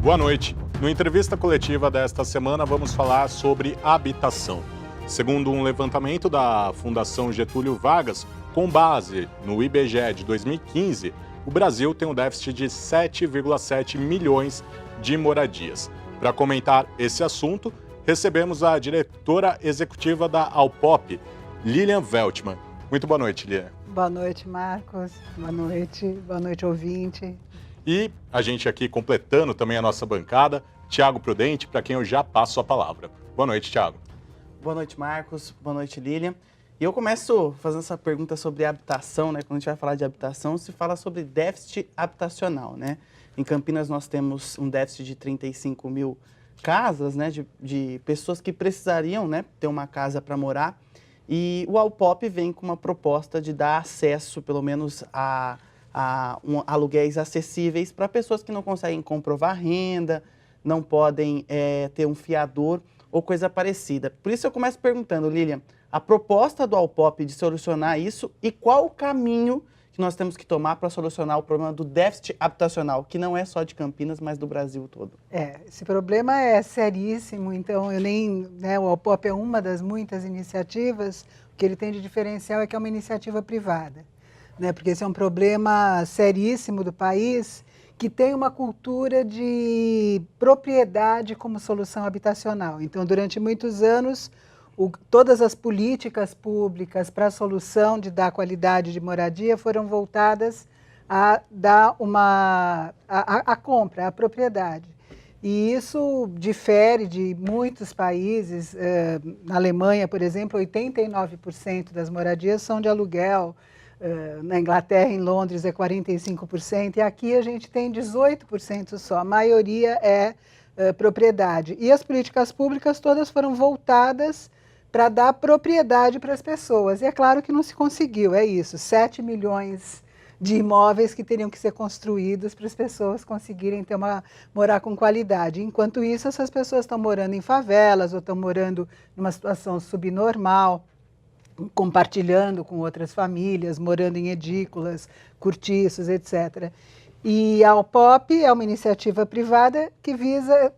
Boa noite. No entrevista coletiva desta semana, vamos falar sobre habitação. Segundo um levantamento da Fundação Getúlio Vargas, com base no IBGE de 2015, o Brasil tem um déficit de 7,7 milhões de moradias. Para comentar esse assunto, recebemos a diretora executiva da Alpop, Lilian Veltman. Muito boa noite, Lilian. Boa noite, Marcos. Boa noite, ouvinte. E a gente aqui completando também a nossa bancada, Tiago Prudente, para quem eu já passo a palavra. Boa noite, Tiago. Boa noite, Marcos. Boa noite, Lilian. E eu começo fazendo essa pergunta sobre habitação, né? Quando a gente vai falar de habitação, se fala sobre déficit habitacional, né? Em Campinas nós temos um déficit de 35 mil casas, né? De pessoas que precisariam, né, ter uma casa para morar. E o Alpop vem com uma proposta de dar acesso, pelo menos, a aluguéis acessíveis para pessoas que não conseguem comprovar renda, não podem ter um fiador ou coisa parecida. Por isso eu começo perguntando, Lilian, a proposta do Alpop de solucionar isso e qual o caminho que nós temos que tomar para solucionar o problema do déficit habitacional, que não é só de Campinas, mas do Brasil todo. Esse problema é seríssimo, então o Alpop é uma das muitas iniciativas. O que ele tem de diferencial é que é uma iniciativa privada, né? Porque esse é um problema seríssimo do país, que tem uma cultura de propriedade como solução habitacional. Então, durante muitos anos, todas as políticas públicas para a solução de dar qualidade de moradia foram voltadas a dar a compra, a propriedade. E isso difere de muitos países. Na Alemanha, por exemplo, 89% das moradias são de aluguel. Na Inglaterra, em Londres, é 45%, e aqui a gente tem 18% só, a maioria é propriedade. E as políticas públicas todas foram voltadas para dar propriedade para as pessoas, e é claro que não se conseguiu, é isso, 7 milhões de imóveis que teriam que ser construídos para as pessoas conseguirem morar com qualidade. Enquanto isso, essas pessoas estão morando em favelas ou estão morando numa situação subnormal, compartilhando com outras famílias, morando em edículas, cortiços, etc. E a Alpop é uma iniciativa privada que visa,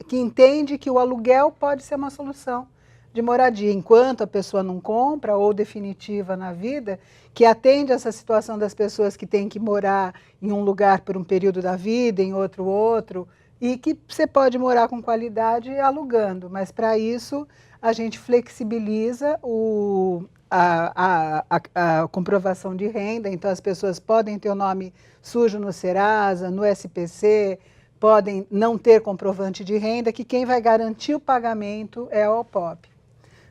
que entende que o aluguel pode ser uma solução de moradia, enquanto a pessoa não compra, ou definitiva na vida, que atende essa situação das pessoas que têm que morar em um lugar por um período da vida, em outro, e que você pode morar com qualidade alugando, mas para isso a gente flexibiliza a comprovação de renda, então as pessoas podem ter o nome sujo no Serasa, no SPC, podem não ter comprovante de renda, que quem vai garantir o pagamento é a Alpop,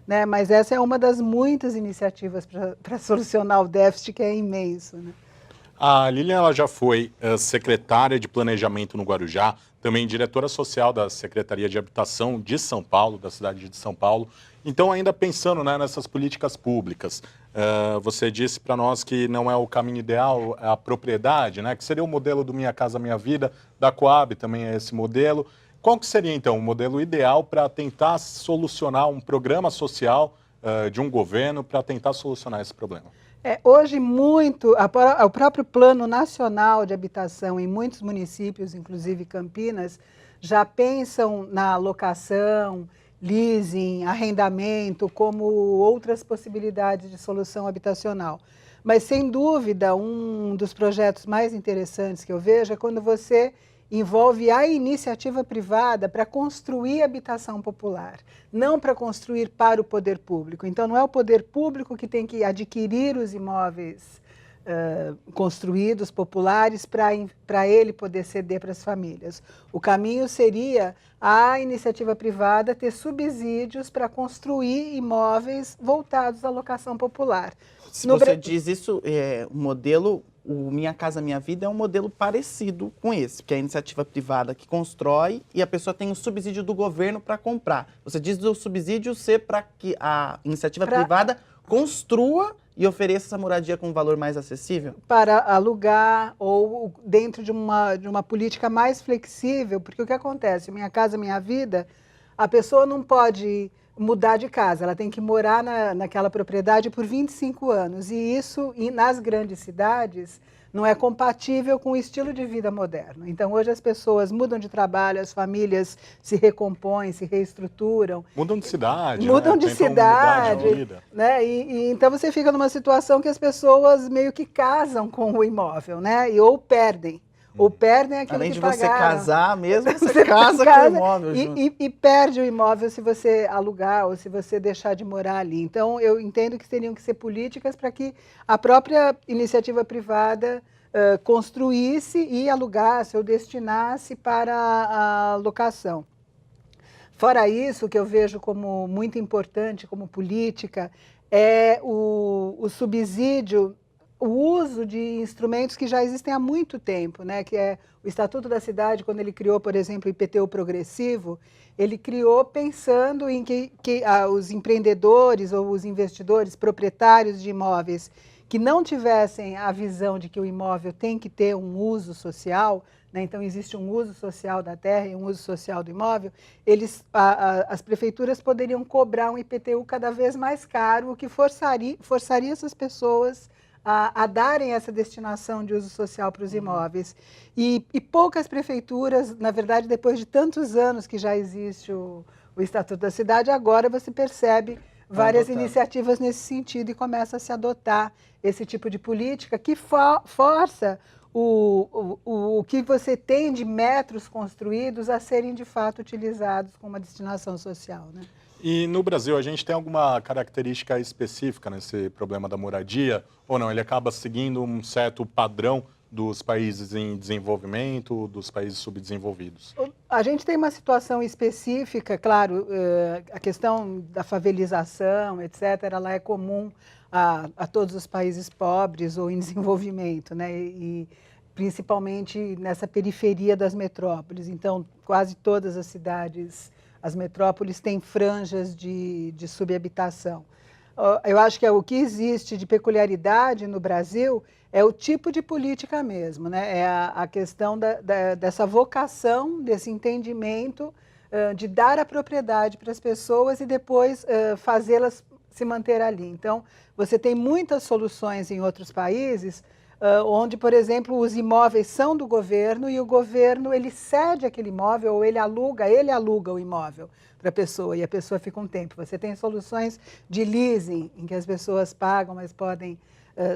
né? Mas essa é uma das muitas iniciativas para solucionar o déficit, que é imenso, né? A Lilian ela já foi secretária de Planejamento no Guarujá, também diretora social da Secretaria de Habitação de São Paulo, da cidade de São Paulo. Então, ainda pensando, né, nessas políticas públicas, você disse para nós que não é o caminho ideal a propriedade, né, que seria o modelo do Minha Casa Minha Vida, da Coab também é esse modelo. Qual que seria, então, o modelo ideal para tentar solucionar um programa social de um governo para tentar solucionar esse problema? Hoje, o próprio Plano Nacional de Habitação em muitos municípios, inclusive Campinas, já pensam na locação, leasing, arrendamento, como outras possibilidades de solução habitacional. Mas, sem dúvida, um dos projetos mais interessantes que eu vejo é quando você envolve a iniciativa privada para construir habitação popular, não para construir para o poder público. Então, não é o poder público que tem que adquirir os imóveis construídos, populares, para ele poder ceder para as famílias. O caminho seria a iniciativa privada ter subsídios para construir imóveis voltados à locação popular. Se você diz isso, o modelo... O Minha Casa Minha Vida é um modelo parecido com esse, que é a iniciativa privada que constrói e a pessoa tem o subsídio do governo para comprar. Você diz do subsídio ser para que a iniciativa privada construa e ofereça essa moradia com um valor mais acessível? Para alugar ou dentro de uma política mais flexível, porque o que acontece? Minha Casa Minha Vida, a pessoa não pode mudar de casa, ela tem que morar naquela propriedade por 25 anos. E isso, nas grandes cidades, não é compatível com o estilo de vida moderno. Então, hoje as pessoas mudam de trabalho, as famílias se recompõem, se reestruturam. Mudam de cidade, Mudam né? de Tentam mudar de cidade, vida. né? Então você fica numa situação que as pessoas meio que casam com o imóvel, né? Ou perdem aquilo Além que de você pagaram. casar mesmo, você casa com o imóvel junto. E perde o imóvel se você alugar ou se você deixar de morar ali. Então, eu entendo que teriam que ser políticas para que a própria iniciativa privada construísse e alugasse ou destinasse para a locação. Fora isso, o que eu vejo como muito importante como política é o subsídio, o uso de instrumentos que já existem há muito tempo, né? Que é o Estatuto da Cidade, quando ele criou, por exemplo, o IPTU progressivo, ele criou pensando em que os empreendedores ou os investidores, proprietários de imóveis, que não tivessem a visão de que o imóvel tem que ter um uso social, né? Então existe um uso social da terra e um uso social do imóvel, as prefeituras poderiam cobrar um IPTU cada vez mais caro, o que forçaria essas pessoas a darem essa destinação de uso social para os imóveis. E poucas prefeituras, na verdade, depois de tantos anos que já existe o Estatuto da Cidade, agora você percebe várias iniciativas nesse sentido e começa a se adotar esse tipo de política que força o que você tem de metros construídos a serem de fato utilizados com uma destinação social, né? E no Brasil, a gente tem alguma característica específica nesse problema da moradia? Ou não? Ele acaba seguindo um certo padrão dos países em desenvolvimento, dos países subdesenvolvidos? A gente tem uma situação específica, claro, a questão da favelização, etc., ela é comum a todos os países pobres ou em desenvolvimento, né? E principalmente nessa periferia das metrópoles. Então, quase todas as cidades, as metrópoles têm franjas de subhabitação. Eu acho que o que existe de peculiaridade no Brasil é o tipo de política mesmo, né? É a questão dessa vocação, desse entendimento de dar a propriedade para as pessoas e depois fazê-las se manter ali. Então, você tem muitas soluções em outros países onde, por exemplo, os imóveis são do governo e o governo ele cede aquele imóvel ou ele aluga o imóvel para a pessoa e a pessoa fica um tempo. Você tem soluções de leasing em que as pessoas pagam, mas podem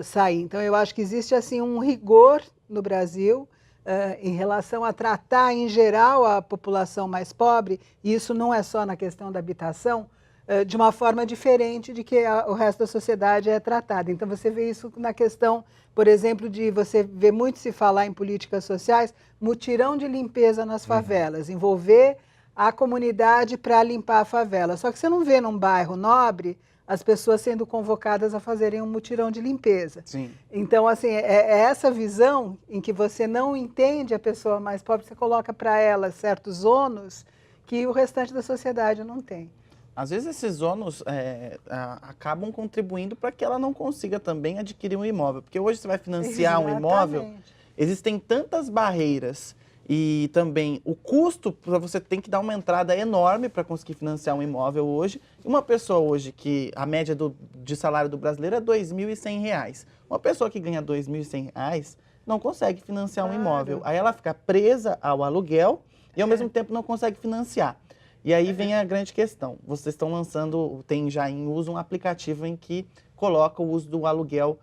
sair. Então, eu acho que existe assim um rigor no Brasil em relação a tratar, em geral, a população mais pobre, e isso não é só na questão da habitação, de uma forma diferente de que o resto da sociedade é tratada. Então, você vê isso na questão, por exemplo, de você ver muito se falar em políticas sociais, mutirão de limpeza nas favelas, envolver a comunidade para limpar a favela. Só que você não vê num bairro nobre as pessoas sendo convocadas a fazerem um mutirão de limpeza. Sim. Então, assim, é essa visão em que você não entende a pessoa mais pobre, você coloca para ela certos ônus que o restante da sociedade não tem. Às vezes esses ônus acabam contribuindo para que ela não consiga também adquirir um imóvel. Porque hoje você vai financiar um imóvel, existem tantas barreiras e também o custo para você tem que dar uma entrada enorme para conseguir financiar um imóvel hoje. E uma pessoa hoje que a média de salário do brasileiro é R$ 2.100. Uma pessoa que ganha R$ 2.100 não consegue financiar um imóvel. Aí ela fica presa ao aluguel e ao mesmo tempo não consegue financiar. E aí vem a grande questão. Vocês estão lançando, tem já em uso um aplicativo em que coloca o uso do aluguel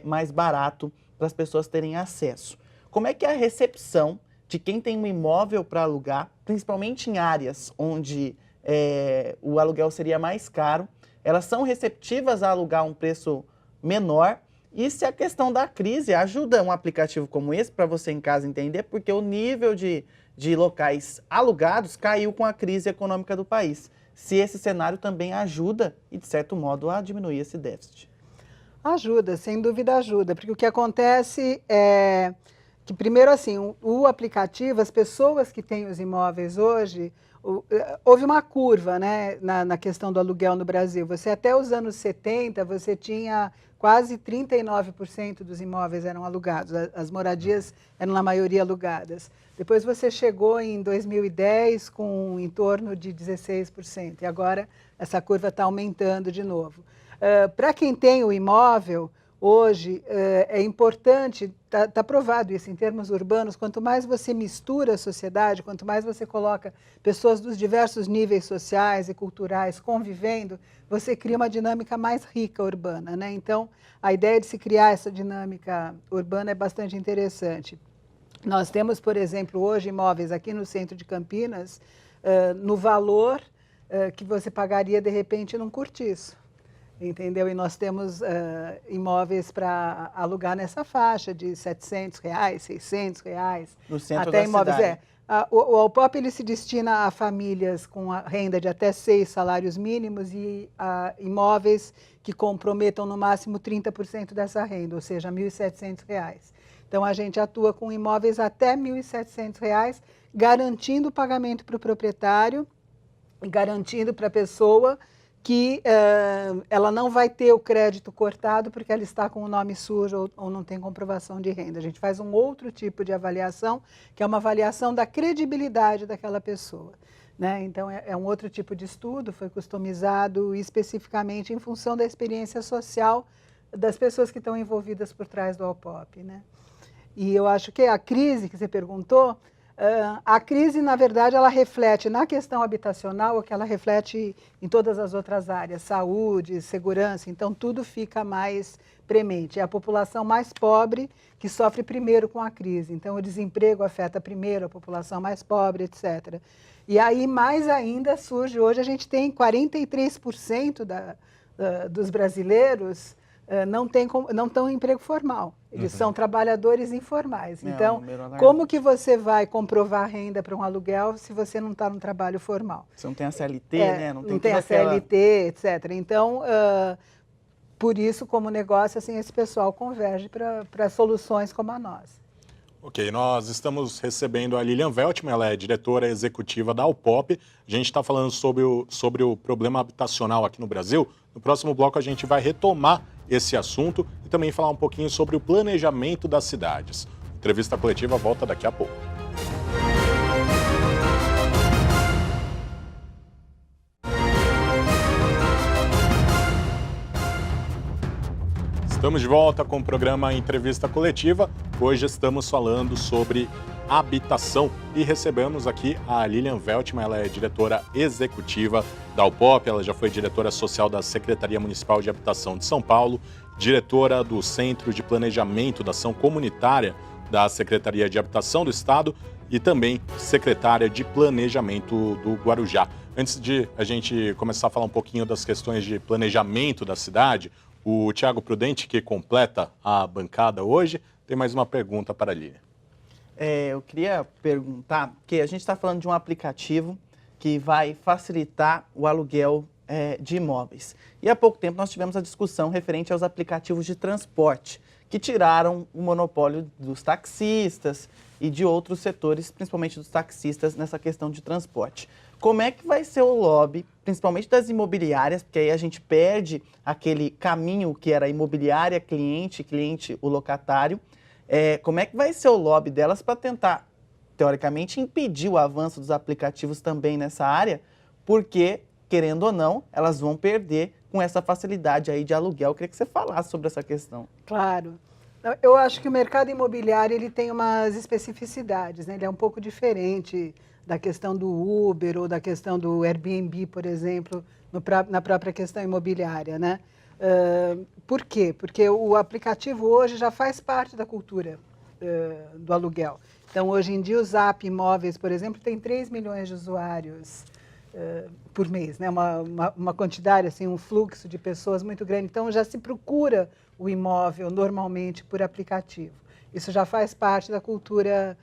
mais barato para as pessoas terem acesso. Como é que é a recepção de quem tem um imóvel para alugar, principalmente em áreas onde o aluguel seria mais caro? Elas são receptivas a alugar um preço menor? E se a questão da crise ajuda um aplicativo como esse para você em casa entender, porque o nível de locais alugados caiu com a crise econômica do país. Se esse cenário também ajuda, e de certo modo, a diminuir esse déficit. Ajuda, sem dúvida ajuda, porque o que acontece é que, primeiro assim, o aplicativo, as pessoas que têm os imóveis hoje, houve uma curva, né, na questão do aluguel no Brasil. Você até os anos 70, você tinha quase 39% dos imóveis eram alugados, as moradias eram na maioria alugadas. Depois você chegou em 2010 com em torno de 16%, e agora essa curva está aumentando de novo. Para quem tem o imóvel, hoje é importante, está provado isso em termos urbanos, quanto mais você mistura a sociedade, quanto mais você coloca pessoas dos diversos níveis sociais e culturais convivendo, você cria uma dinâmica mais rica urbana, né? Então, a ideia de se criar essa dinâmica urbana é bastante interessante. Nós temos, por exemplo, hoje imóveis aqui no centro de Campinas, no valor que você pagaria, de repente, num cortiço. Entendeu? E nós temos imóveis para alugar nessa faixa de R$700, R$600. No centro até da imóveis, cidade. O Alpop ele se destina a famílias com a renda de até 6 salários mínimos e a imóveis que comprometam no máximo 30% dessa renda, ou seja, R$1.700. Então, a gente atua com imóveis até R$1.700, garantindo o pagamento para o proprietário e garantindo para a pessoa que ela não vai ter o crédito cortado porque ela está com o nome sujo ou não tem comprovação de renda. A gente faz um outro tipo de avaliação, que é uma avaliação da credibilidade daquela pessoa, né? Então, é um outro tipo de estudo, foi customizado especificamente em função da experiência social das pessoas que estão envolvidas por trás do Alpop, né? E eu acho que a crise que você perguntou, a crise, na verdade, ela reflete na questão habitacional o que ela reflete em todas as outras áreas, saúde, segurança, então tudo fica mais premente. É a população mais pobre que sofre primeiro com a crise, então o desemprego afeta primeiro a população mais pobre, etc. E aí, mais ainda, surge, hoje a gente tem 43% dos brasileiros não estão em emprego formal, eles são trabalhadores informais. Então, como que você vai comprovar a renda para um aluguel se você não está no trabalho formal? Você não tem a CLT, né? Não tem a CLT, etc. Então, por isso, como negócio, assim, esse pessoal converge para soluções como a nossa. Ok, nós estamos recebendo a Lilian Veltman, ela é diretora executiva da Alpop. A gente está falando sobre o problema habitacional aqui no Brasil. No próximo bloco a gente vai retomar esse assunto e também falar um pouquinho sobre o planejamento das cidades. A entrevista coletiva volta daqui a pouco. Estamos de volta com o programa Entrevista Coletiva. Hoje estamos falando sobre habitação e recebemos aqui a Lilian Veltman, ela é diretora executiva da Alpop, ela já foi diretora social da Secretaria Municipal de Habitação de São Paulo, diretora do Centro de Planejamento da Ação Comunitária da Secretaria de Habitação do Estado e também secretária de Planejamento do Guarujá. Antes de a gente começar a falar um pouquinho das questões de planejamento da cidade, o Thiago Prudente, que completa a bancada hoje, tem mais uma pergunta para a Lilian. Eu queria perguntar, que a gente está falando de um aplicativo que vai facilitar o aluguel de imóveis. E há pouco tempo nós tivemos a discussão referente aos aplicativos de transporte, que tiraram o monopólio dos taxistas e de outros setores, principalmente dos taxistas, nessa questão de transporte. Como é que vai ser o lobby, principalmente das imobiliárias, porque aí a gente perde aquele caminho que era imobiliária, cliente, cliente, o locatário. Como é que vai ser o lobby delas para tentar, teoricamente, impedir o avanço dos aplicativos também nessa área, porque, querendo ou não, elas vão perder com essa facilidade aí de aluguel. Eu queria que você falasse sobre essa questão. Claro. Eu acho que o mercado imobiliário ele tem umas especificidades, né? Ele é um pouco diferente da questão do Uber ou da questão do Airbnb, por exemplo, na própria questão imobiliária, né? Por quê? Porque o aplicativo hoje já faz parte da cultura do aluguel. Então, hoje em dia, o Zap Imóveis, por exemplo, tem 3 milhões de usuários por mês, né? Uma quantidade, assim, um fluxo de pessoas muito grande. Então, já se procura o imóvel normalmente por aplicativo. Isso já faz parte da cultura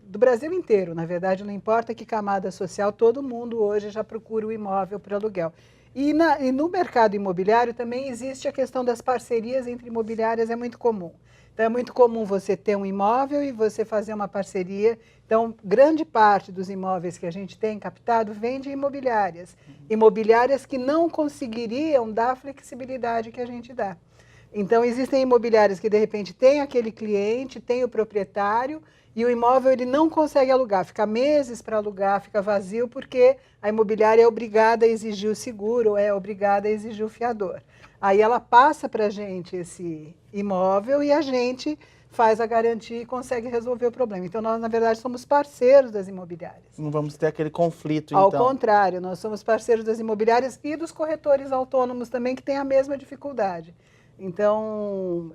do Brasil inteiro. Na verdade, não importa que camada social, todo mundo hoje já procura o imóvel para aluguel. E no mercado imobiliário também existe a questão das parcerias entre imobiliárias, é muito comum. Então, é muito comum você ter um imóvel e você fazer uma parceria. Então, grande parte dos imóveis que a gente tem captado vem de imobiliárias. Imobiliárias que não conseguiriam dar a flexibilidade que a gente dá. Então, existem imobiliárias que, de repente, tem aquele cliente, tem o proprietário, e o imóvel ele não consegue alugar, fica meses para alugar, fica vazio, porque a imobiliária é obrigada a exigir o seguro, é obrigada a exigir o fiador. Aí ela passa para a gente esse imóvel e a gente faz a garantia e consegue resolver o problema. Então, nós, na verdade, somos parceiros das imobiliárias. Não vamos ter aquele conflito, Ao então. contrário, nós somos parceiros das imobiliárias e dos corretores autônomos também, que têm a mesma dificuldade. Então,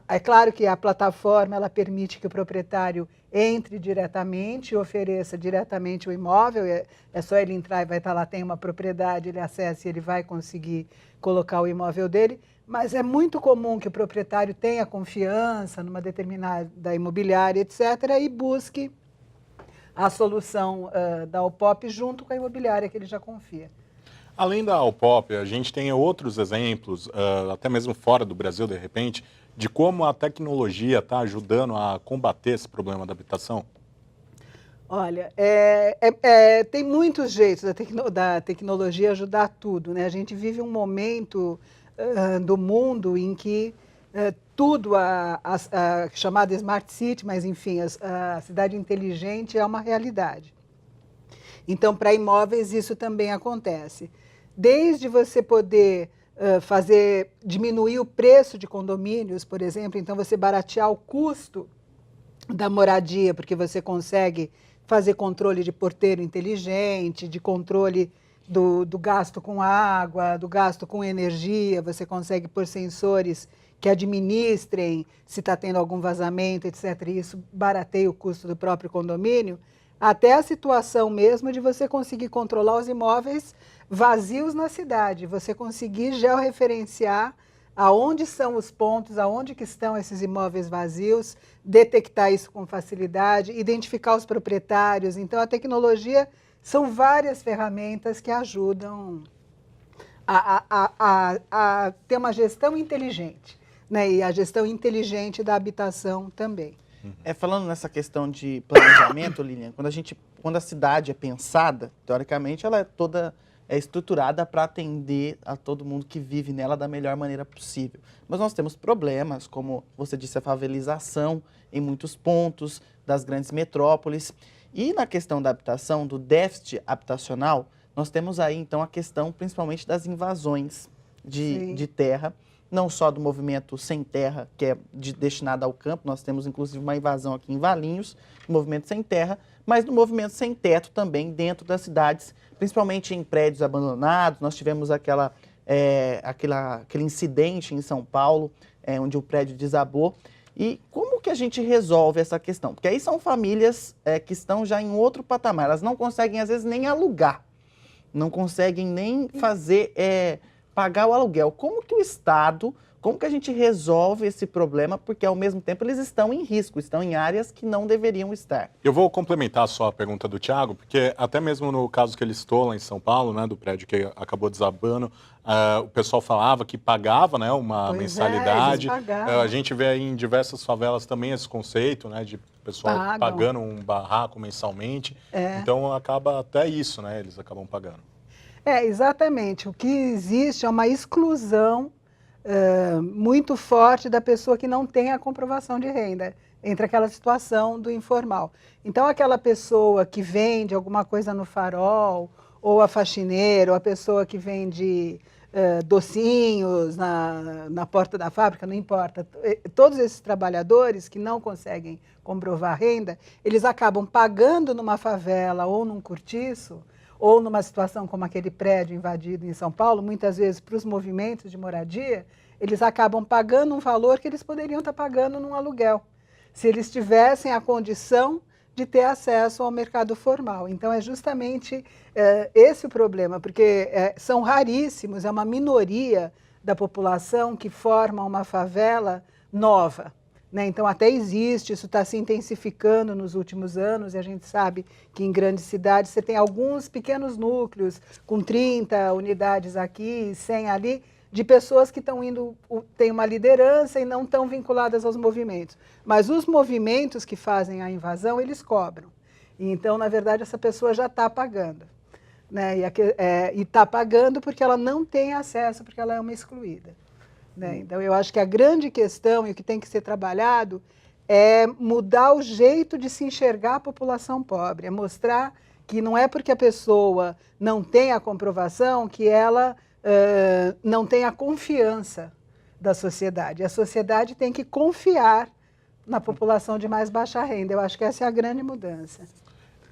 é claro que a plataforma ela permite que o proprietário entre diretamente e ofereça diretamente o imóvel, é só ele entrar e vai estar lá, tem uma propriedade, ele acessa e ele vai conseguir colocar o imóvel dele, mas é muito comum que o proprietário tenha confiança numa determinada imobiliária, etc., e busque a solução da OPOP junto com a imobiliária que ele já confia. Além da Alpop, a gente tem outros exemplos, até mesmo fora do Brasil, de repente, de como a tecnologia está ajudando a combater esse problema da habitação? Olha, tem muitos jeitos da tecnologia ajudar tudo, né? A gente vive um momento do mundo em que tudo, a chamada Smart City, mas enfim, a cidade inteligente é uma realidade. Então, para imóveis, isso também acontece. Desde você poder diminuir o preço de condomínios, por exemplo, então você baratear o custo da moradia, porque você consegue fazer controle de porteiro inteligente, de controle do gasto com água, do gasto com energia, você consegue pôr sensores que administrem se está tendo algum vazamento, etc. E isso barateia o custo do próprio condomínio, até a situação mesmo de você conseguir controlar os imóveis vazios na cidade, você conseguir georreferenciar aonde são os pontos, aonde que estão esses imóveis vazios, detectar isso com facilidade, identificar os proprietários. Então, a tecnologia são várias ferramentas que ajudam a ter uma gestão inteligente, né? E a gestão inteligente da habitação também. Falando nessa questão de planejamento, Lilian, quando a cidade é pensada, teoricamente ela é toda estruturada para atender a todo mundo que vive nela da melhor maneira possível. Mas nós temos problemas, como você disse, a favelização em muitos pontos das grandes metrópoles. E na questão da habitação, do déficit habitacional, nós temos aí então a questão principalmente das invasões de terra, não só do movimento sem terra, que é destinado ao campo, nós temos inclusive uma invasão aqui em Valinhos, do movimento sem terra, mas do movimento sem teto também dentro das cidades, principalmente em prédios abandonados. Nós tivemos aquele incidente em São Paulo, onde o prédio desabou. E como que a gente resolve essa questão? Porque aí são famílias que estão já em outro patamar, elas não conseguem às vezes nem alugar, não conseguem nem pagar o aluguel. Como que o Estado, como que a gente resolve esse problema? Porque, ao mesmo tempo, eles estão em risco, estão em áreas que não deveriam estar. Eu vou complementar só a pergunta do Thiago, porque até mesmo no caso que ele citou lá em São Paulo, né, do prédio que acabou desabando, o pessoal falava que pagava, né, uma mensalidade. A gente vê aí em diversas favelas também esse conceito, né, de pessoal pagando um barraco mensalmente. Então, acaba até isso, né, eles acabam pagando. Exatamente. O que existe é uma exclusão muito forte da pessoa que não tem a comprovação de renda, entre aquela situação do informal. Então, aquela pessoa que vende alguma coisa no farol, ou a faxineira, ou a pessoa que vende docinhos na porta da fábrica, não importa. Todos esses trabalhadores que não conseguem comprovar renda, eles acabam pagando numa favela ou num cortiço, ou numa situação como aquele prédio invadido em São Paulo, muitas vezes para os movimentos de moradia, eles acabam pagando um valor que eles poderiam estar pagando num aluguel, se eles tivessem a condição de ter acesso ao mercado formal. Então, é justamente esse o problema, porque são raríssimos, é uma minoria da população que forma uma favela nova. Então, até existe, isso está se intensificando nos últimos anos, e a gente sabe que em grandes cidades você tem alguns pequenos núcleos, com 30 unidades aqui, 100 ali, de pessoas que estão têm uma liderança e não estão vinculadas aos movimentos. Mas os movimentos que fazem a invasão, eles cobram. E então, na verdade, essa pessoa já está pagando. Né? E está pagando porque ela não tem acesso, porque ela é uma excluída. né? Então, eu acho que a grande questão e o que tem que ser trabalhado é mudar o jeito de se enxergar a população pobre, é mostrar que não é porque a pessoa não tem a comprovação que ela não tem a confiança da sociedade. A sociedade tem que confiar na população de mais baixa renda. Eu acho que essa é a grande mudança.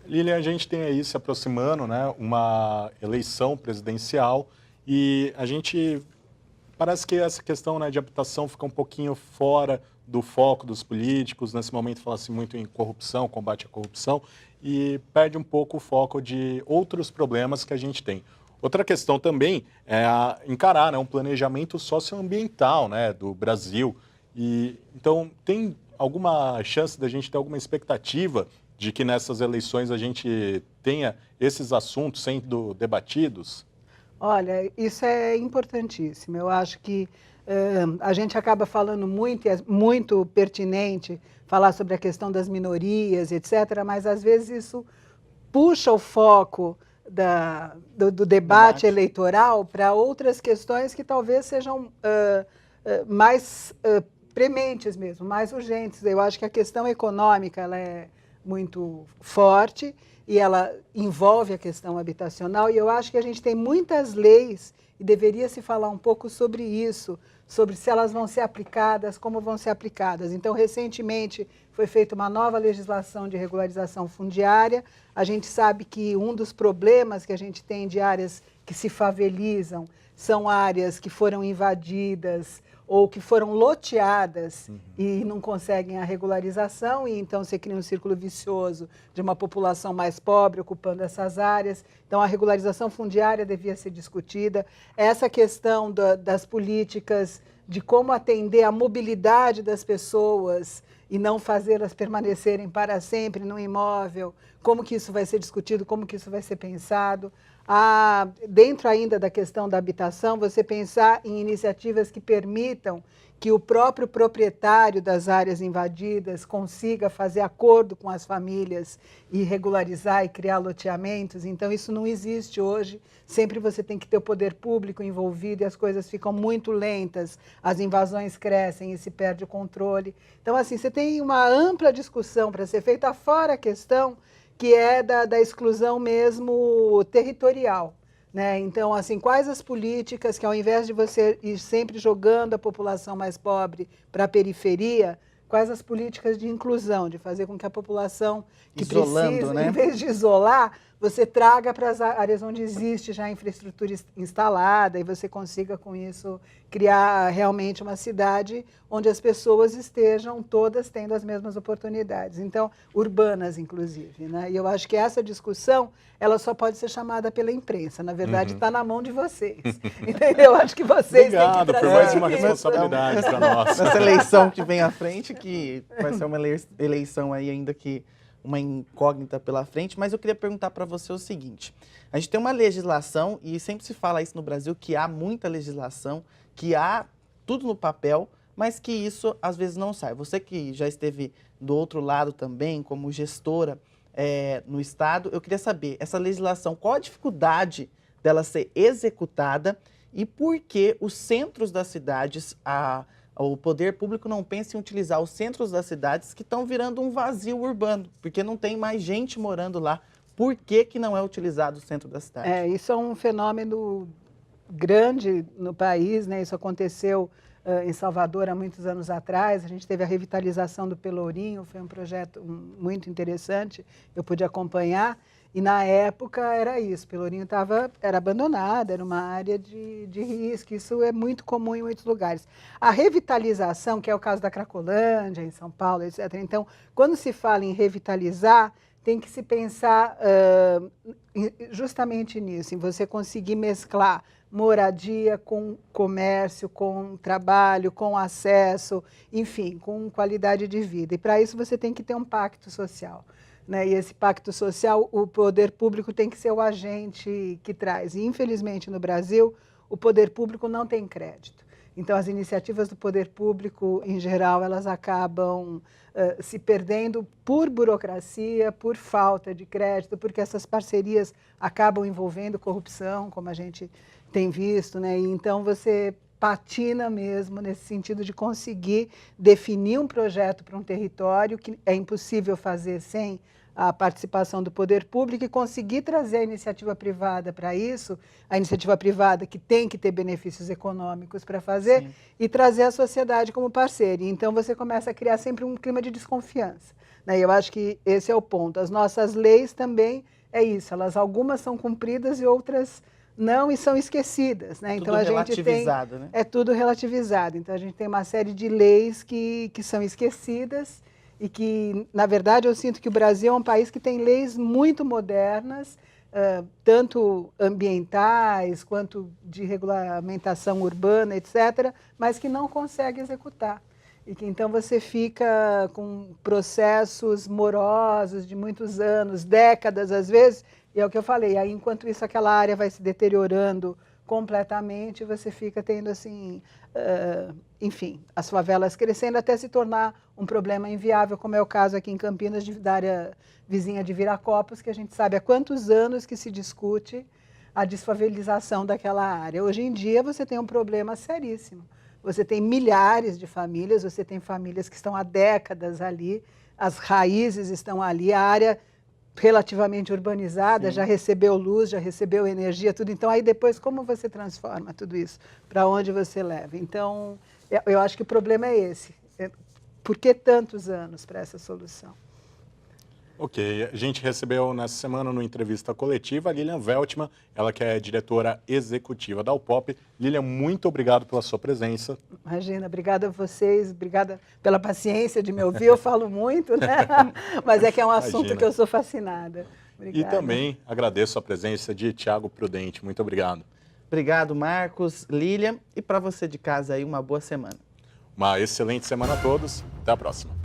Lilian, a gente tem aí se aproximando, né, uma eleição presidencial e a gente parece que essa questão, né, de habitação fica um pouquinho fora do foco dos políticos. Nesse momento fala-se muito em corrupção, combate à corrupção, e perde um pouco o foco de outros problemas que a gente tem. Outra questão também é encarar, né, um planejamento socioambiental, né, do Brasil. E, então, tem alguma chance da gente ter alguma expectativa de que nessas eleições a gente tenha esses assuntos sendo debatidos? Olha, isso é importantíssimo. Eu acho que a gente acaba falando muito, e é muito pertinente falar sobre a questão das minorias, etc., mas às vezes isso puxa o foco do debate eleitoral para outras questões que talvez sejam mais prementes mesmo, mais urgentes. Eu acho que a questão econômica ela é muito forte e ela envolve a questão habitacional, e eu acho que a gente tem muitas leis e deveria se falar um pouco sobre isso, sobre se elas vão ser aplicadas, como vão ser aplicadas. Então, recentemente foi feita uma nova legislação de regularização fundiária. A gente sabe que um dos problemas que a gente tem de áreas que se favelizam são áreas que foram invadidas ou que foram loteadas e não conseguem a regularização, e então você cria um círculo vicioso de uma população mais pobre ocupando essas áreas. Então, a regularização fundiária devia ser discutida. Essa questão das políticas de como atender a mobilidade das pessoas e não fazê-las permanecerem para sempre no imóvel, como que isso vai ser discutido, como que isso vai ser pensado. Dentro ainda da questão da habitação, você pensar em iniciativas que permitam que o próprio proprietário das áreas invadidas consiga fazer acordo com as famílias e regularizar e criar loteamentos. Então, isso não existe hoje. Sempre você tem que ter o poder público envolvido e as coisas ficam muito lentas, as invasões crescem e se perde o controle. Então, assim, você tem uma ampla discussão para ser feita, fora a questão que é da exclusão mesmo territorial, né? Então, assim, quais as políticas que, ao invés de você ir sempre jogando a população mais pobre para a periferia, quais as políticas de inclusão, de fazer com que a população que precisa, né? Em vez de isolar, você traga para as áreas onde existe já infraestrutura instalada e você consiga, com isso, criar realmente uma cidade onde as pessoas estejam todas tendo as mesmas oportunidades. Então, urbanas, inclusive, né? E eu acho que essa discussão, ela só pode ser chamada pela imprensa. Na verdade, está na mão de vocês. Entendeu? Eu acho que vocês Obrigado, têm que trazer por mais uma isso. responsabilidade para nós. Nessa eleição que vem à frente, que vai ser uma eleição aí ainda que uma incógnita pela frente, mas eu queria perguntar para você o seguinte: a gente tem uma legislação, e sempre se fala isso no Brasil, que há muita legislação, que há tudo no papel, mas que isso às vezes não sai. Você que já esteve do outro lado também, como gestora no Estado, eu queria saber, essa legislação, qual a dificuldade dela ser executada e por que os centros das cidades, o poder público não pensa em utilizar os centros das cidades que estão virando um vazio urbano, porque não tem mais gente morando lá. Por que que não é utilizado o centro da cidade? Isso é um fenômeno grande no país, né? Isso aconteceu em Salvador há muitos anos atrás. A gente teve a revitalização do Pelourinho, foi um projeto muito interessante, eu pude acompanhar. E na época era isso, Pelourinho era abandonado, era uma área de risco, isso é muito comum em muitos lugares. A revitalização, que é o caso da Cracolândia, em São Paulo, etc. Então, quando se fala em revitalizar, tem que se pensar justamente nisso, em você conseguir mesclar moradia com comércio, com trabalho, com acesso, enfim, com qualidade de vida. E para isso você tem que ter um pacto social. Né? E esse pacto social, o poder público tem que ser o agente que traz. E, infelizmente, no Brasil, o poder público não tem crédito. Então, as iniciativas do poder público, em geral, elas acabam se perdendo por burocracia, por falta de crédito, porque essas parcerias acabam envolvendo corrupção, como a gente tem visto, né? E então, você patina mesmo nesse sentido de conseguir definir um projeto para um território que é impossível fazer sem a participação do poder público e conseguir trazer a iniciativa privada para isso, a iniciativa privada que tem que ter benefícios econômicos para fazer, sim, e trazer a sociedade como parceira. Então você começa a criar sempre um clima de desconfiança, né? Eu acho que esse é o ponto. As nossas leis também é isso, algumas são cumpridas e outras não, e são esquecidas, né? Então tudo a gente tem, né? é tudo relativizado. Então a gente tem uma série de leis que são esquecidas e que, na verdade, eu sinto que o Brasil é um país que tem leis muito modernas, tanto ambientais quanto de regulamentação urbana, etc., mas que não consegue executar. E que então você fica com processos morosos de muitos anos, décadas às vezes, e é o que eu falei, aí enquanto isso aquela área vai se deteriorando completamente, você fica tendo assim, enfim, as favelas crescendo até se tornar um problema inviável, como é o caso aqui em Campinas, da área vizinha de Viracopos, que a gente sabe há quantos anos que se discute a desfavelização daquela área. Hoje em dia você tem um problema seríssimo. Você tem milhares de famílias, você tem famílias que estão há décadas ali, as raízes estão ali, a área relativamente urbanizada, sim, já recebeu luz, já recebeu energia, tudo. Então, aí depois, como você transforma tudo isso? Para onde você leva? Então, eu acho que o problema é esse. Por que tantos anos para essa solução? Ok, a gente recebeu nessa semana, numa entrevista coletiva, a Lilian Veltman, ela que é diretora executiva da UPOP. Lilian, muito obrigado pela sua presença. Imagina, obrigada a vocês, obrigada pela paciência de me ouvir, eu falo muito, né? Mas é que é um assunto, imagina, que eu sou fascinada. Obrigada. E também agradeço a presença de Thiago Prudente, muito obrigado. Obrigado, Marcos, Lilian, e para você de casa aí, uma boa semana. Uma excelente semana a todos, até a próxima.